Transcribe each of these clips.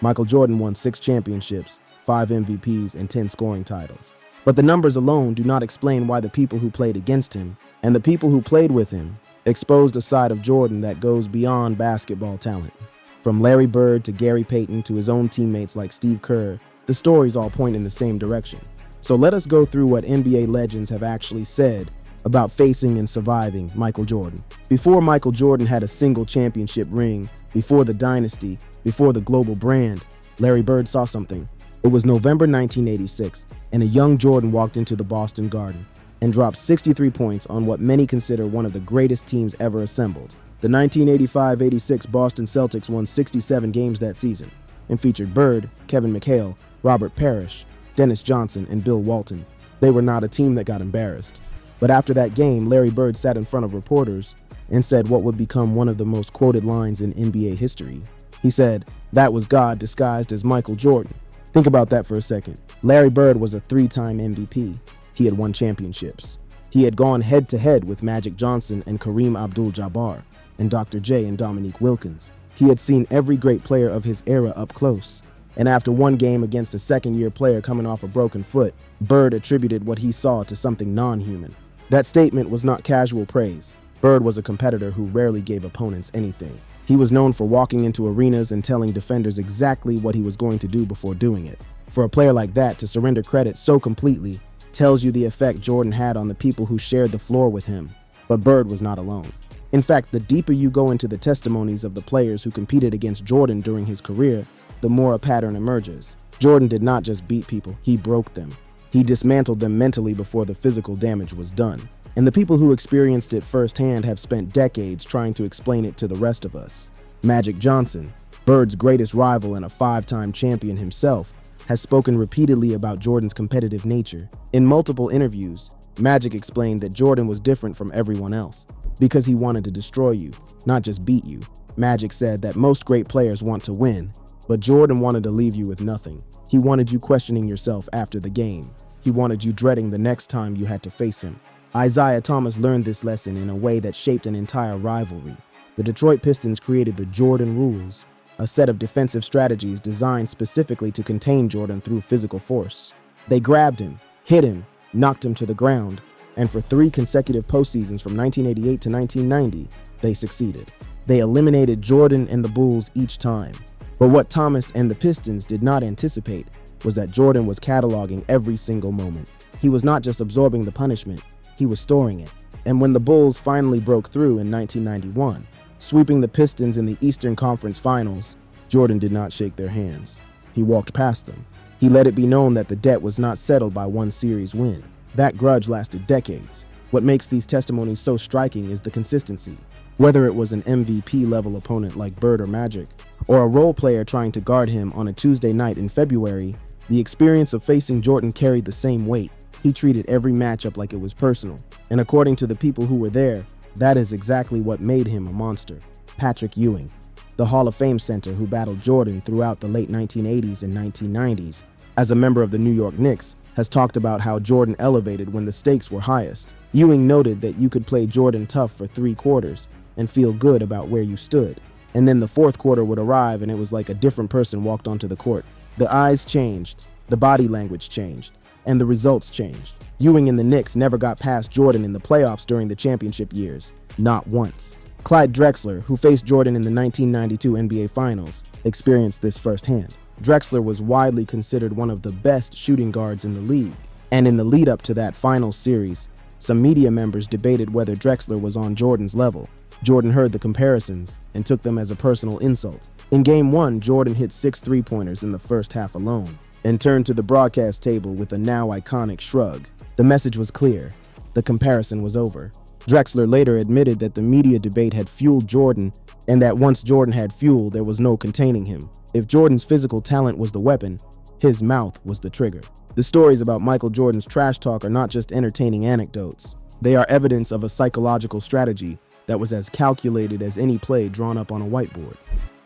Michael Jordan won 6 championships, 5 MVPs, and 10 scoring titles. But the numbers alone do not explain why the people who played against him and the people who played with him exposed a side of Jordan that goes beyond basketball talent. From Larry Bird to Gary Payton to his own teammates like Steve Kerr, the stories all point in the same direction. So let us go through what NBA legends have actually said about facing and surviving Michael Jordan. Before Michael Jordan had a single championship ring, before the dynasty, before the global brand, Larry Bird saw something. It was November 1986, and a young Jordan walked into the Boston Garden and dropped 63 points on what many consider one of the greatest teams ever assembled. The 1985-86 Boston Celtics won 67 games that season and featured Bird, Kevin McHale, Robert Parrish, Dennis Johnson, and Bill Walton. They were not a team that got embarrassed. But after that game, Larry Bird sat in front of reporters and said what would become one of the most quoted lines in NBA history. He said, "That was God disguised as Michael Jordan." Think about that for a second. Larry Bird was a 3-time MVP. He had won championships. He had gone head-to-head with Magic Johnson and Kareem Abdul-Jabbar and Dr. J and Dominique Wilkins. He had seen every great player of his era up close. And after one game against a second-year player coming off a broken foot, Bird attributed what he saw to something non-human. That statement was not casual praise. Bird was a competitor who rarely gave opponents anything. He was known for walking into arenas and telling defenders exactly what he was going to do before doing it. For a player like that to surrender credit so completely tells you the effect Jordan had on the people who shared the floor with him. But Bird was not alone. In fact, the deeper you go into the testimonies of the players who competed against Jordan during his career, the more a pattern emerges. Jordan did not just beat people, he broke them. He dismantled them mentally before the physical damage was done. And the people who experienced it firsthand have spent decades trying to explain it to the rest of us. Magic Johnson, Bird's greatest rival and a 5-time champion himself, has spoken repeatedly about Jordan's competitive nature. In multiple interviews, Magic explained that Jordan was different from everyone else because he wanted to destroy you, not just beat you. Magic said that most great players want to win, but Jordan wanted to leave you with nothing. He wanted you questioning yourself after the game. He wanted you dreading the next time you had to face him. Isaiah Thomas learned this lesson in a way that shaped an entire rivalry. The Detroit Pistons created the Jordan Rules, a set of defensive strategies designed specifically to contain Jordan through physical force. They grabbed him, hit him, knocked him to the ground, and for 3 consecutive postseasons from 1988 to 1990, they succeeded. They eliminated Jordan and the Bulls each time. But what Thomas and the Pistons did not anticipate was that Jordan was cataloging every single moment. He was not just absorbing the punishment, he was storing it. And when the Bulls finally broke through in 1991, sweeping the Pistons in the Eastern Conference Finals, Jordan did not shake their hands. He walked past them. He let it be known that the debt was not settled by one series win. That grudge lasted decades. What makes these testimonies so striking is the consistency. Whether it was an MVP-level opponent like Bird or Magic, or a role player trying to guard him on a Tuesday night in February, the experience of facing Jordan carried the same weight. He treated every matchup like it was personal. And according to the people who were there, that is exactly what made him a monster. Patrick Ewing, the Hall of Fame center who battled Jordan throughout the late 1980s and 1990s, as a member of the New York Knicks, has talked about how Jordan elevated when the stakes were highest. Ewing noted that you could play Jordan tough for 3 quarters and feel good about where you stood. And then the 4th quarter would arrive and it was like a different person walked onto the court. The eyes changed, the body language changed, and the results changed. Ewing and the Knicks never got past Jordan in the playoffs during the championship years, not once. Clyde Drexler, who faced Jordan in the 1992 NBA Finals, experienced this firsthand. Drexler was widely considered one of the best shooting guards in the league. And in the lead-up to that finals series, some media members debated whether Drexler was on Jordan's level. Jordan heard the comparisons and took them as a personal insult. In Game 1, Jordan hit 6 3-pointers in the first half alone and turned to the broadcast table with a now iconic shrug. The message was clear. The comparison was over. Drexler later admitted that the media debate had fueled Jordan and that once Jordan had fuel, there was no containing him. If Jordan's physical talent was the weapon, his mouth was the trigger. The stories about Michael Jordan's trash talk are not just entertaining anecdotes. They are evidence of a psychological strategy that was as calculated as any play drawn up on a whiteboard.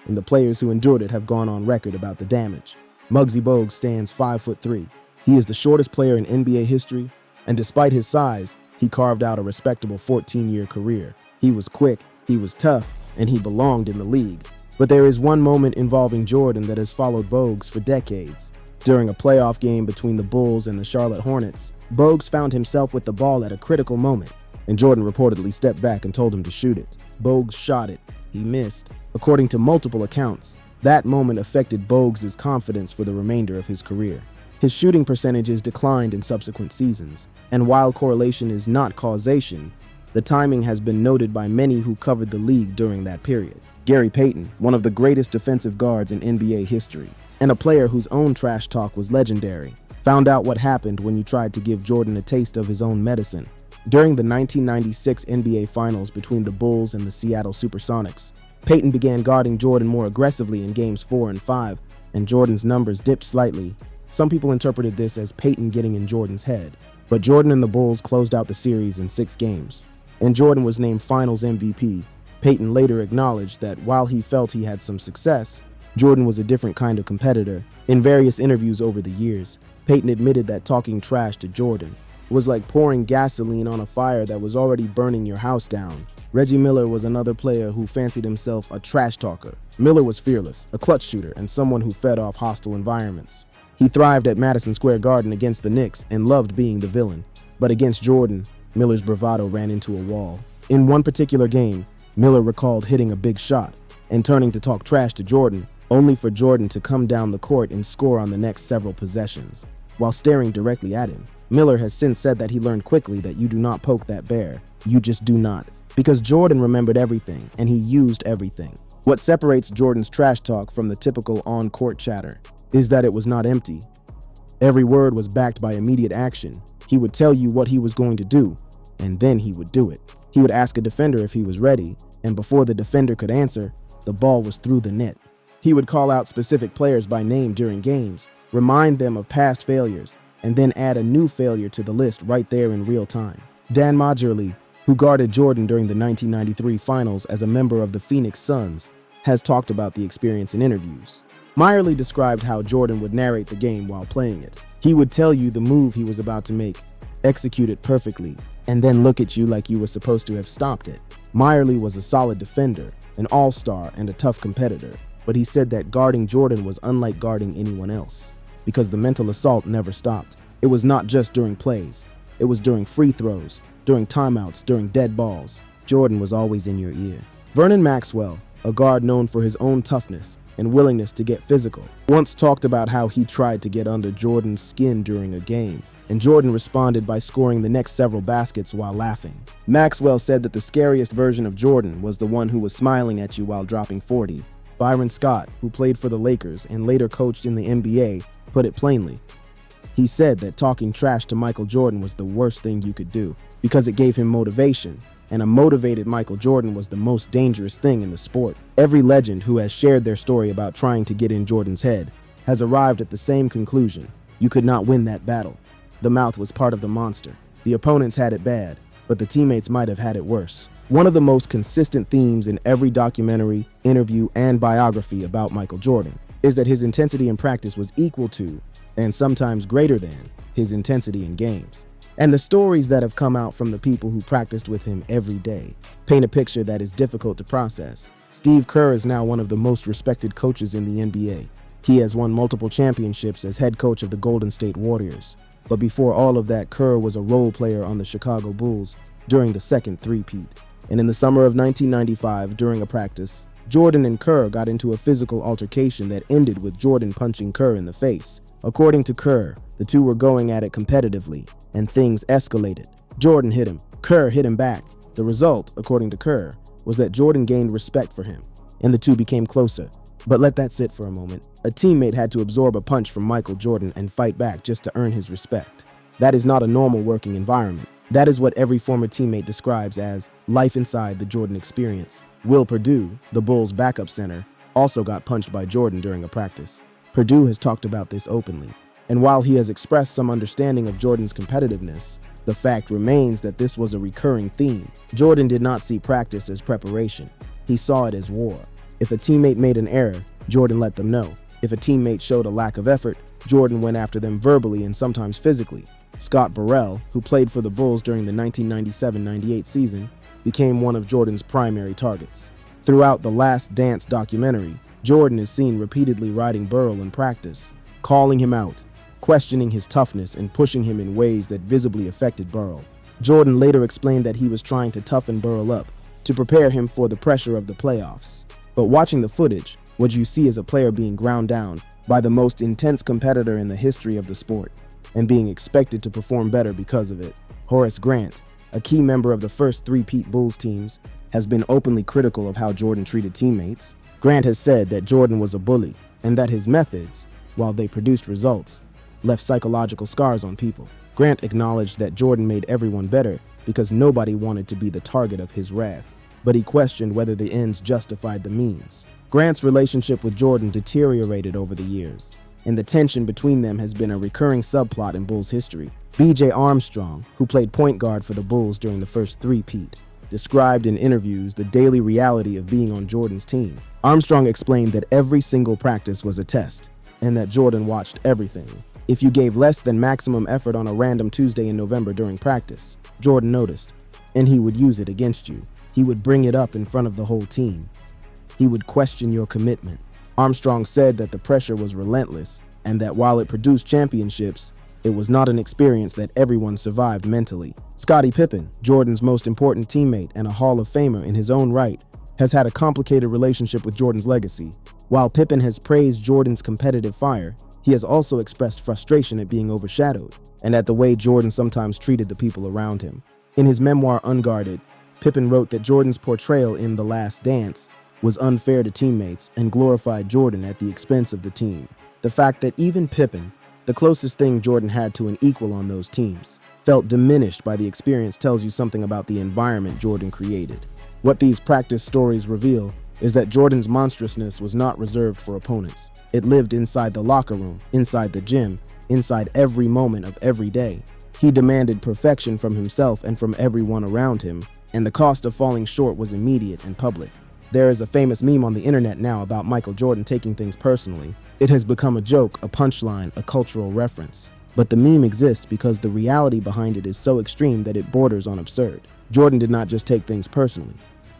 And the players who endured it have gone on record about the damage. Muggsy Bogues stands 5'3". He is the shortest player in NBA history, and despite his size, he carved out a respectable 14-year career. He was quick, he was tough, and he belonged in the league. But there is one moment involving Jordan that has followed Bogues for decades. During a playoff game between the Bulls and the Charlotte Hornets, Bogues found himself with the ball at a critical moment, and Jordan reportedly stepped back and told him to shoot it. Bogues shot it. He missed. According to multiple accounts, that moment affected Bogues' confidence for the remainder of his career. His shooting percentages declined in subsequent seasons, and while correlation is not causation, the timing has been noted by many who covered the league during that period. Gary Payton, one of the greatest defensive guards in NBA history, and a player whose own trash talk was legendary, found out what happened when you tried to give Jordan a taste of his own medicine. During the 1996 NBA Finals between the Bulls and the Seattle Supersonics, Payton began guarding Jordan more aggressively in Games 4 and 5, and Jordan's numbers dipped slightly. Some people interpreted this as Payton getting in Jordan's head, but Jordan and the Bulls closed out the series in 6 games, and Jordan was named Finals MVP. Payton later acknowledged that while he felt he had some success, Jordan was a different kind of competitor. In various interviews over the years, Payton admitted that talking trash to Jordan was like pouring gasoline on a fire that was already burning your house down. Reggie Miller was another player who fancied himself a trash talker. Miller was fearless, a clutch shooter, and someone who fed off hostile environments. He thrived at Madison Square Garden against the Knicks and loved being the villain. But against Jordan, Miller's bravado ran into a wall. In one particular game, Miller recalled hitting a big shot and turning to talk trash to Jordan, only for Jordan to come down the court and score on the next several possessions. While staring directly at him, Miller has since said that he learned quickly that you do not poke that bear. You just do not. Because Jordan remembered everything, and he used everything. What separates Jordan's trash talk from the typical on-court chatter is that it was not empty. Every word was backed by immediate action. He would tell you what he was going to do, and then he would do it. He would ask a defender if he was ready, and before the defender could answer, the ball was through the net. He would call out specific players by name during games, remind them of past failures, and then add a new failure to the list right there in real time. Dan Majerle, who guarded Jordan during the 1993 finals as a member of the Phoenix Suns, has talked about the experience in interviews. Majerle described how Jordan would narrate the game while playing it. He would tell you the move he was about to make, execute it perfectly, and then look at you like you were supposed to have stopped it. Majerle was a solid defender, an all-star, and a tough competitor, but he said that guarding Jordan was unlike guarding anyone else, because the mental assault never stopped. It was not just during plays. It was during free throws, during timeouts, during dead balls. Jordan was always in your ear. Vernon Maxwell, a guard known for his own toughness and willingness to get physical, once talked about how he tried to get under Jordan's skin during a game, and Jordan responded by scoring the next several baskets while laughing. Maxwell said that the scariest version of Jordan was the one who was smiling at you while dropping 40. Byron Scott, who played for the Lakers and later coached in the NBA, put it plainly. He said that talking trash to Michael Jordan was the worst thing you could do because it gave him motivation, and a motivated Michael Jordan was the most dangerous thing in the sport. Every legend who has shared their story about trying to get in Jordan's head has arrived at the same conclusion. You could not win that battle. The mouth was part of the monster. The opponents had it bad, but the teammates might have had it worse. One of the most consistent themes in every documentary, interview, and biography about Michael Jordan is that his intensity in practice was equal to, and sometimes greater than, his intensity in games. And the stories that have come out from the people who practiced with him every day paint a picture that is difficult to process. Steve Kerr is now one of the most respected coaches in the NBA. He has won multiple championships as head coach of the Golden State Warriors. But before all of that, Kerr was a role player on the Chicago Bulls during the second three-peat. And in the summer of 1995, during a practice, Jordan and Kerr got into a physical altercation that ended with Jordan punching Kerr in the face. According to Kerr, the two were going at it competitively, and things escalated. Jordan hit him. Kerr hit him back. The result, according to Kerr, was that Jordan gained respect for him, and the two became closer. But let that sit for a moment. A teammate had to absorb a punch from Michael Jordan and fight back just to earn his respect. That is not a normal working environment. That is what every former teammate describes as life inside the Jordan experience. Will Perdue, the Bulls' backup center, also got punched by Jordan during a practice. Perdue has talked about this openly, and while he has expressed some understanding of Jordan's competitiveness, the fact remains that this was a recurring theme. Jordan did not see practice as preparation. He saw it as war. If a teammate made an error, Jordan let them know. If a teammate showed a lack of effort, Jordan went after them verbally and sometimes physically. Scott Burrell, who played for the Bulls during the 1997-98 season, became one of Jordan's primary targets. Throughout The Last Dance documentary, Jordan is seen repeatedly riding Burrell in practice, calling him out, questioning his toughness, and pushing him in ways that visibly affected Burrell. Jordan later explained that he was trying to toughen Burrell up to prepare him for the pressure of the playoffs. But watching the footage, what you see is a player being ground down by the most intense competitor in the history of the sport, and being expected to perform better because of it. Horace Grant, a key member of the first three-peat Bulls teams, has been openly critical of how Jordan treated teammates. Grant has said that Jordan was a bully, and that his methods, while they produced results, left psychological scars on people. Grant acknowledged that Jordan made everyone better because nobody wanted to be the target of his wrath, but he questioned whether the ends justified the means. Grant's relationship with Jordan deteriorated over the years, and the tension between them has been a recurring subplot in Bulls history. B.J. Armstrong, who played point guard for the Bulls during the first three-peat, described in interviews the daily reality of being on Jordan's team. Armstrong explained that every single practice was a test, and that Jordan watched everything. If you gave less than maximum effort on a random Tuesday in November during practice, Jordan noticed, and he would use it against you. He would bring it up in front of the whole team. He would question your commitment. Armstrong said that the pressure was relentless, and that while it produced championships, it was not an experience that everyone survived mentally. Scottie Pippen, Jordan's most important teammate and a Hall of Famer in his own right, has had a complicated relationship with Jordan's legacy. While Pippen has praised Jordan's competitive fire, he has also expressed frustration at being overshadowed, and at the way Jordan sometimes treated the people around him. In his memoir Unguarded, Pippen wrote that Jordan's portrayal in The Last Dance was unfair to teammates and glorified Jordan at the expense of the team. The fact that even Pippen, the closest thing Jordan had to an equal on those teams, felt diminished by the experience tells you something about the environment Jordan created. What these practice stories reveal is that Jordan's monstrousness was not reserved for opponents. It lived inside the locker room, inside the gym, inside every moment of every day. He demanded perfection from himself and from everyone around him, and the cost of falling short was immediate and public. There is a famous meme on the internet now about Michael Jordan taking things personally. It has become a joke, a punchline, a cultural reference. But the meme exists because the reality behind it is so extreme that it borders on absurd. Jordan did not just take things personally.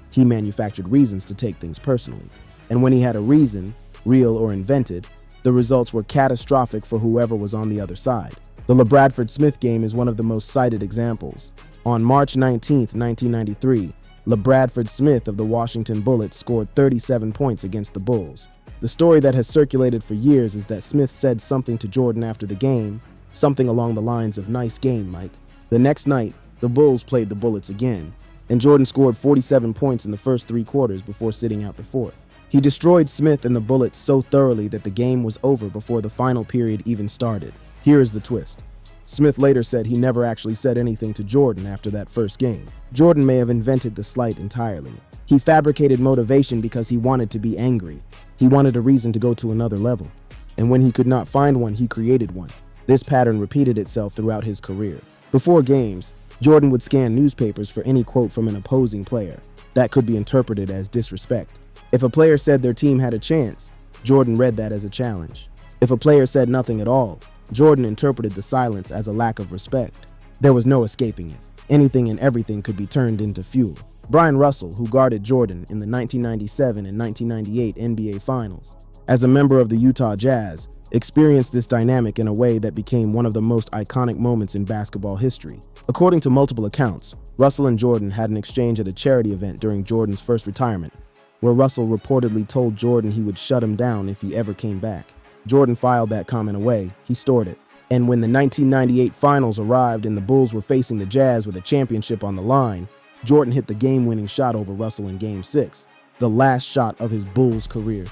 He manufactured reasons to take things personally. And when he had a reason, real or invented, the results were catastrophic for whoever was on the other side. The LeBradford-Smith game is one of the most cited examples. On March 19, 1993, LeBradford-Smith of the Washington Bullets scored 37 points against the Bulls. The story that has circulated for years is that Smith said something to Jordan after the game, something along the lines of "Nice game, Mike." The next night, the Bulls played the Bullets again, and Jordan scored 47 points in the first three quarters before sitting out the fourth. He destroyed Smith and the Bullets so thoroughly that the game was over before the final period even started. Here is the twist. Smith later said he never actually said anything to Jordan after that first game. Jordan may have invented the slight entirely. He fabricated motivation because he wanted to be angry. He wanted a reason to go to another level. And when he could not find one, he created one. This pattern repeated itself throughout his career. Before games, Jordan would scan newspapers for any quote from an opposing player that could be interpreted as disrespect. If a player said their team had a chance, Jordan read that as a challenge. If a player said nothing at all, Jordan interpreted the silence as a lack of respect. There was no escaping it. Anything and everything could be turned into fuel. Brian Russell, who guarded Jordan in the 1997 and 1998 NBA Finals, as a member of the Utah Jazz, experienced this dynamic in a way that became one of the most iconic moments in basketball history. According to multiple accounts, Russell and Jordan had an exchange at a charity event during Jordan's first retirement, where Russell reportedly told Jordan he would shut him down if he ever came back. Jordan filed that comment away. He stored it. And when the 1998 Finals arrived and the Bulls were facing the Jazz with a championship on the line, Jordan hit the game-winning shot over Russell in Game 6, the last shot of his Bulls career,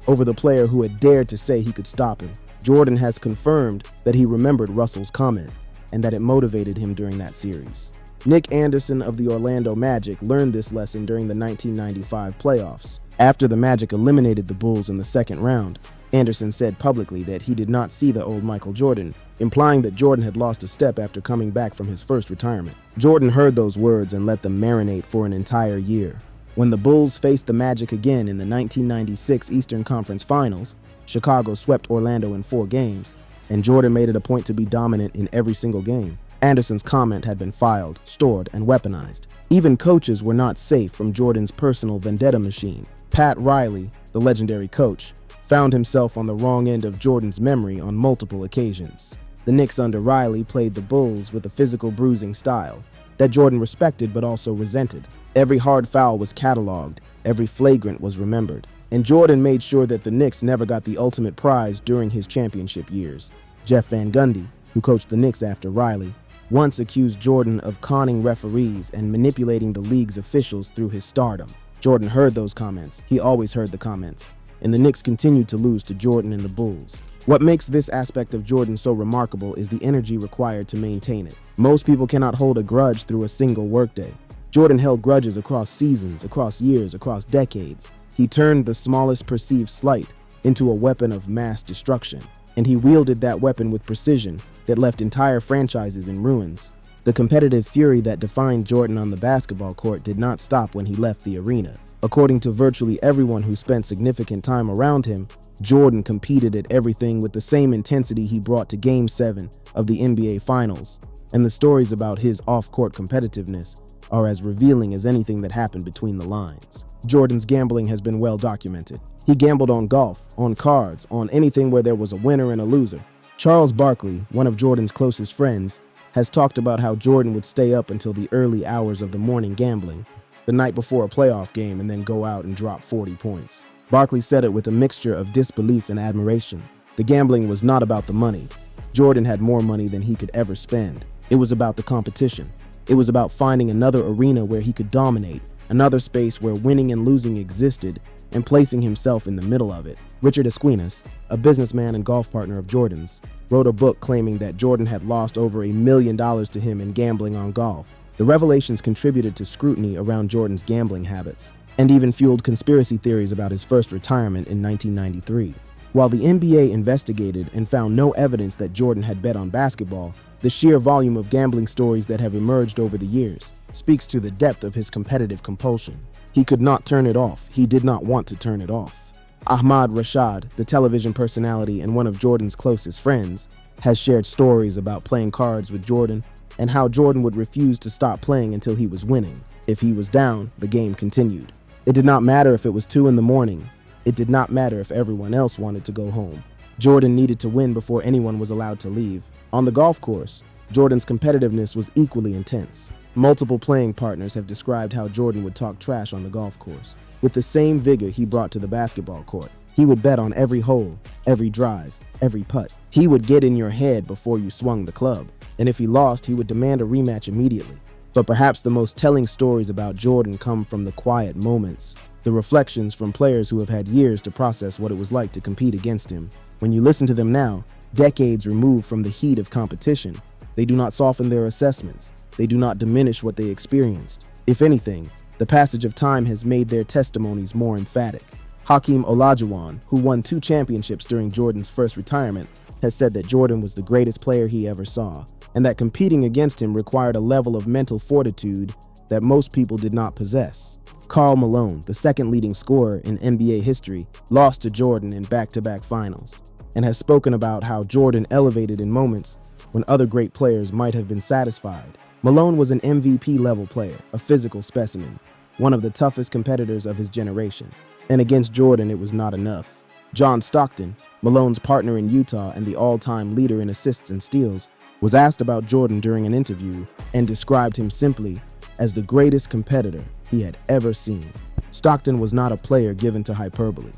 over the player who had dared to say he could stop him. Jordan has confirmed that he remembered Russell's comment and that it motivated him during that series. Nick Anderson of the Orlando Magic learned this lesson during the 1995 playoffs. After the Magic eliminated the Bulls in the second round, Anderson said publicly that he did not see the old Michael Jordan, implying that Jordan had lost a step after coming back from his first retirement. Jordan heard those words and let them marinate for an entire year. When the Bulls faced the Magic again in the 1996 Eastern Conference Finals, Chicago swept Orlando in 4 games, and Jordan made it a point to be dominant in every single game. Anderson's comment had been filed, stored, and weaponized. Even coaches were not safe from Jordan's personal vendetta machine. Pat Riley, the legendary coach, found himself on the wrong end of Jordan's memory on multiple occasions. The Knicks under Riley played the Bulls with a physical bruising style that Jordan respected but also resented. Every hard foul was cataloged, every flagrant was remembered, and Jordan made sure that the Knicks never got the ultimate prize during his championship years. Jeff Van Gundy, who coached the Knicks after Riley, once accused Jordan of conning referees and manipulating the league's officials through his stardom. Jordan heard those comments. He always heard the comments. And the Knicks continued to lose to Jordan and the Bulls. What makes this aspect of Jordan so remarkable is the energy required to maintain it. Most people cannot hold a grudge through a single workday. Jordan held grudges across seasons, across years, across decades. He turned the smallest perceived slight into a weapon of mass destruction. And he wielded that weapon with precision that left entire franchises in ruins. The competitive fury that defined Jordan on the basketball court did not stop when he left the arena. According to virtually everyone who spent significant time around him, Jordan competed at everything with the same intensity he brought to Game 7 of the NBA Finals, and the stories about his off-court competitiveness are as revealing as anything that happened between the lines. Jordan's gambling has been well documented. He gambled on golf, on cards, on anything where there was a winner and a loser. Charles Barkley, one of Jordan's closest friends, has talked about how Jordan would stay up until the early hours of the morning gambling, the night before a playoff game, and then go out and drop 40 points. Barkley said it with a mixture of disbelief and admiration. The gambling was not about the money. Jordan had more money than he could ever spend. It was about the competition. It was about finding another arena where he could dominate, another space where winning and losing existed, and placing himself in the middle of it. Richard Esquinas, a businessman and golf partner of Jordan's, wrote a book claiming that Jordan had lost over $1 million to him in gambling on golf. The revelations contributed to scrutiny around Jordan's gambling habits, and even fueled conspiracy theories about his first retirement in 1993. While the NBA investigated and found no evidence that Jordan had bet on basketball, the sheer volume of gambling stories that have emerged over the years speaks to the depth of his competitive compulsion. He could not turn it off. He did not want to turn it off. Ahmad Rashad, the television personality and one of Jordan's closest friends, has shared stories about playing cards with Jordan and how Jordan would refuse to stop playing until he was winning. If he was down, the game continued. It did not matter if it was 2 a.m. It did not matter if everyone else wanted to go home. Jordan needed to win before anyone was allowed to leave. On the golf course, Jordan's competitiveness was equally intense. Multiple playing partners have described how Jordan would talk trash on the golf course. With the same vigor he brought to the basketball court, he would bet on every hole, every drive, every putt. He would get in your head before you swung the club, and if he lost, he would demand a rematch immediately. But perhaps the most telling stories about Jordan come from the quiet moments, the reflections from players who have had years to process what it was like to compete against him. When you listen to them now, decades removed from the heat of competition, they do not soften their assessments. They do not diminish what they experienced. If anything, the passage of time has made their testimonies more emphatic. Hakeem Olajuwon, who won 2 championships during Jordan's first retirement, has said that Jordan was the greatest player he ever saw, and that competing against him required a level of mental fortitude that most people did not possess. Karl Malone, the second leading scorer in NBA history, lost to Jordan in back-to-back finals, and has spoken about how Jordan elevated in moments when other great players might have been satisfied. Malone was an MVP-level player, a physical specimen, one of the toughest competitors of his generation. And against Jordan, it was not enough. John Stockton, Malone's partner in Utah and the all-time leader in assists and steals, was asked about Jordan during an interview and described him simply as the greatest competitor he had ever seen. Stockton was not a player given to hyperbole.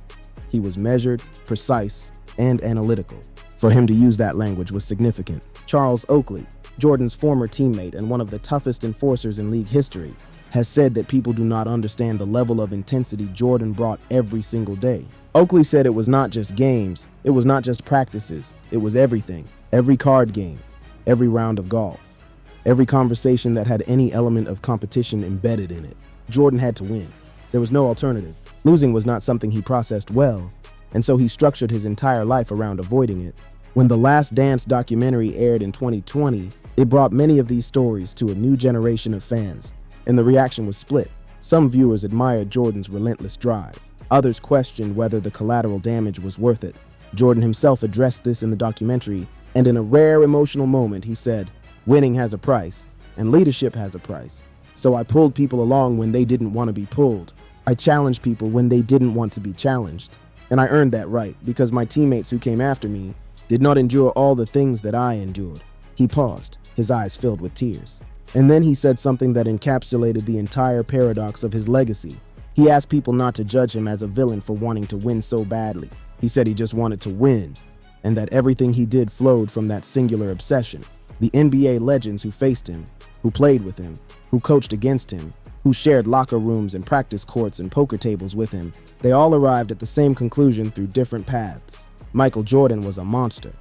He was measured, precise, and analytical. For him to use that language was significant. Charles Oakley, Jordan's former teammate and one of the toughest enforcers in league history, has said that people do not understand the level of intensity Jordan brought every single day. Oakley said it was not just games, it was not just practices, it was everything. Every card game, every round of golf, every conversation that had any element of competition embedded in it. Jordan had to win. There was no alternative. Losing was not something he processed well, and so he structured his entire life around avoiding it. When The Last Dance documentary aired in 2020, it brought many of these stories to a new generation of fans, and the reaction was split. Some viewers admired Jordan's relentless drive. Others questioned whether the collateral damage was worth it. Jordan himself addressed this in the documentary, and in a rare emotional moment, he said, "Winning has a price, and leadership has a price, So I pulled people along when they didn't want to be pulled. I challenged people when they didn't want to be challenged. And I earned that right because my teammates who came after me did not endure all the things that I endured. He paused, his eyes filled with tears. And then he said something that encapsulated the entire paradox of his legacy. He asked people not to judge him as a villain for wanting to win so badly. He said he just wanted to win, and that everything he did flowed from that singular obsession. The NBA legends who faced him, who played with him, who coached against him, who shared locker rooms and practice courts and poker tables with him, they all arrived at the same conclusion through different paths. Michael Jordan was a monster,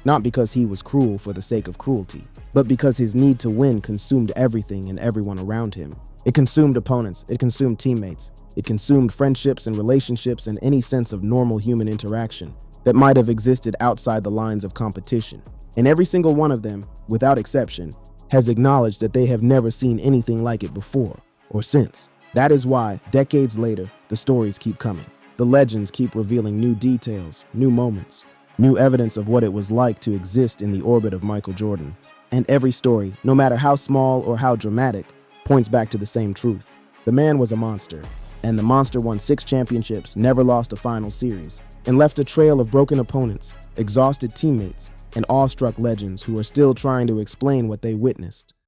not because he was cruel for the sake of cruelty, but because his need to win consumed everything and everyone around him. It consumed opponents, it consumed teammates, it consumed friendships and relationships and any sense of normal human interaction that might have existed outside the lines of competition. And every single one of them, without exception, has acknowledged that they have never seen anything like it before or since. That is why, decades later, the stories keep coming. The legends keep revealing new details, new moments, new evidence of what it was like to exist in the orbit of Michael Jordan. And every story, no matter how small or how dramatic, points back to the same truth. The man was a monster, and the monster won 6 championships, never lost a final series, and left a trail of broken opponents, exhausted teammates, and awestruck legends who are still trying to explain what they witnessed.